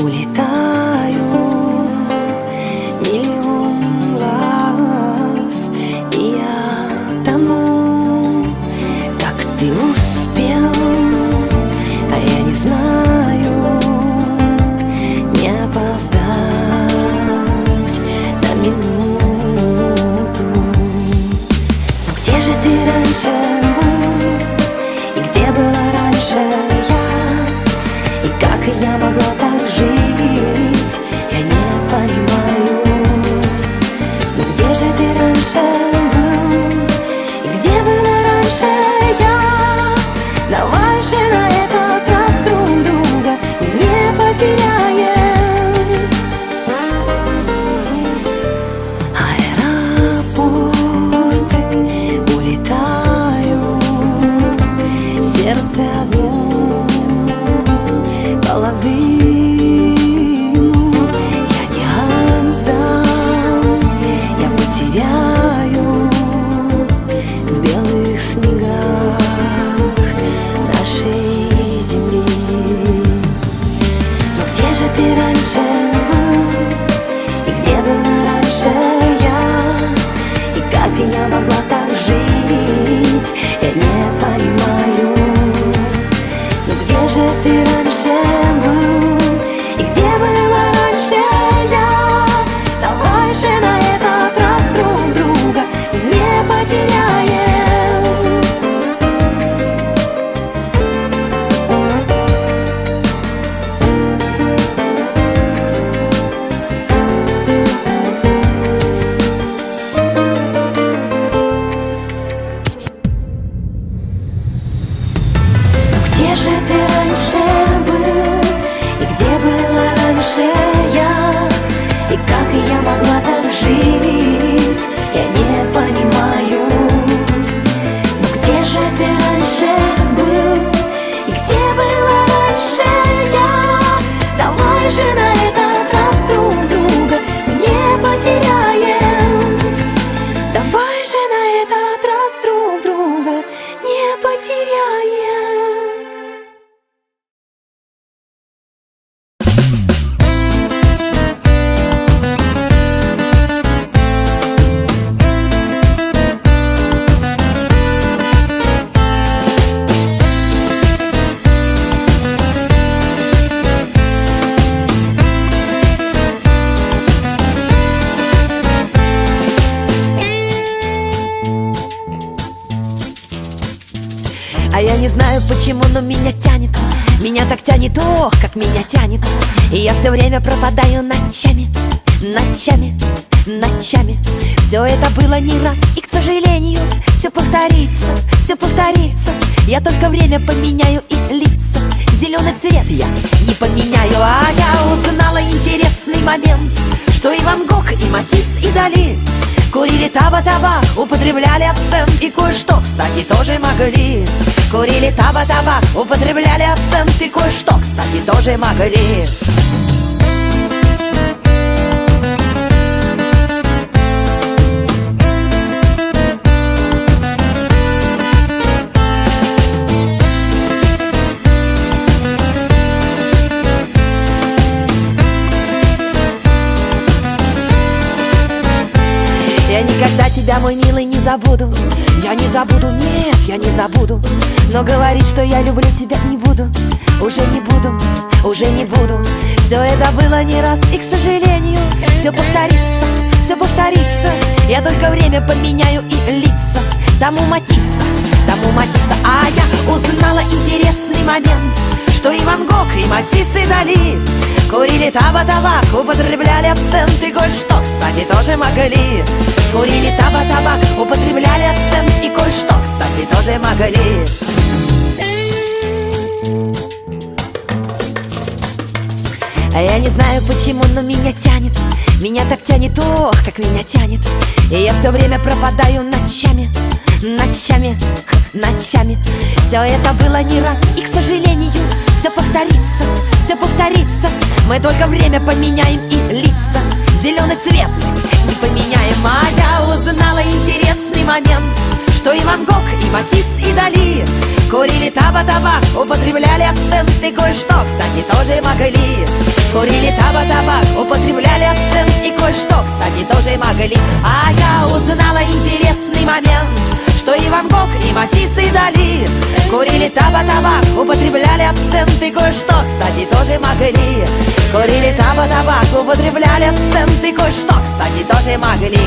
улетаю миллион раз, и я тону, как ты успел, а я не знаю, не опоздать на минуту. Но где же ты раньше был, и где была раньше я, и как я могла так жить, я не понимаю. Но где же ты раньше был, и где была раньше я? Давай же на этот раз друг друга не потеряем. Аэропорт, улетаю, сердце одну половину я не отдам, я потеряю в белых снегах нашей земли. Но где же ты раньше был, и где была раньше я, и как я могла так жить, я не понимаю. Но где же ты раньше был, и где была раньше я? Давай же на этот раз друг друга не потеряем. Где же ты раньше был, и где была раньше я, и как я могла так жить, я не понимаю. Но где же ты раньше был, и где была раньше я? Давай же на этот раз друг друга не потеряем. Давай же на этот раз друг друга не потеряем. А я не знаю почему, но меня тянет, меня так тянет, ох, как меня тянет. И я все время пропадаю ночами, ночами, ночами. Все это было не раз, и, к сожалению, все повторится, все повторится. Я только время поменяю и лица, зеленый цвет я не поменяю. А я узнала интересный момент, что и Ван Гог, и Матисс, и Дали курили таба-табак, употребляли абсент, и кое-что, кстати, тоже могли. Курили таба-табак, употребляли абсент, и кое-что, кстати, тоже могли. Я никогда тебя, мой милый, не забуду. Я не забуду, нет, я не забуду. Но говорить, что я люблю тебя, не буду. Уже не буду, уже не буду. Все это было не раз, и, к сожалению, все повторится, все повторится. Я только время поменяю и лица. Тому Матисса, тому Матисса. А я узнала интересный момент, что и Ван Гог, и Матисс, и Дали курили таба-табак, употребляли абсент, и кое-что, кстати, тоже могли. Курили таба-табак, употребляли абсент, и кое-что, кстати, тоже могли. А я не знаю почему, но меня тянет, меня так тянет, ох, как меня тянет. И я все время пропадаю ночами, ночами, ночами. Все это было не раз, и, к сожалению, все повторится, все повторится. Мы только время поменяем и лица, зеленый цвет не поменяем. А я узнала интересный момент, что и Ван Гог, и Матисс, и Дали курили таба-табак, употребляли абсент, и кое-что, кстати, тоже могли. Курили табак, употребляли абсент и кое-что, кстати, тоже могли. А я узнала интересный момент, что и Ван Гог, и Матисс, и Дали курили табак, употребляли абсент и кое-что, кстати, тоже могли. Курили табак, употребляли абсент и кое-что, кстати, тоже могли.